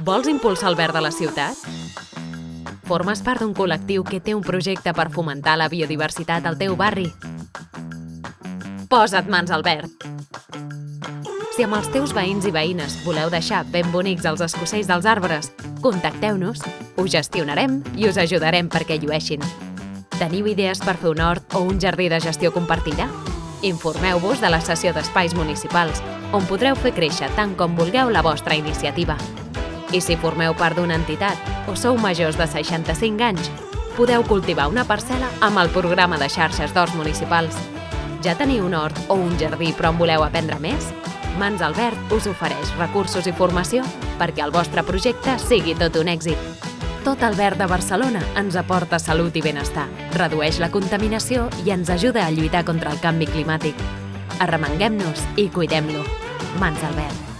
Vols impulsar el verd de la ciutat? Formes part d'un col·lectiu que té un projecte per fomentar la biodiversitat al teu barri? Posa't mans al verd! Si amb els teus veïns i veïnes voleu deixar ben bonics els escocells dels arbres, contacteu-nos, ho gestionarem i us ajudarem perquè llueixin. Teniu idees per fer un hort o un jardí de gestió compartida? Informeu-vos de la cessió d'espais municipals, on podreu fer créixer tant com vulgueu la vostra iniciativa. I si formeu part d'una entitat o sou majors de 65 anys, podeu cultivar una parcel·la amb el programa de xarxes d'horts municipals. Ja teniu un hort o un jardí però en voleu aprendre més? Mans al Verd us ofereix recursos i formació perquè el vostre projecte sigui tot un èxit. Tot el verd de Barcelona ens aporta salut i benestar, redueix la contaminació i ens ajuda a lluitar contra el canvi climàtic. Arremanguem-nos i cuidem-lo. Mans al Verd.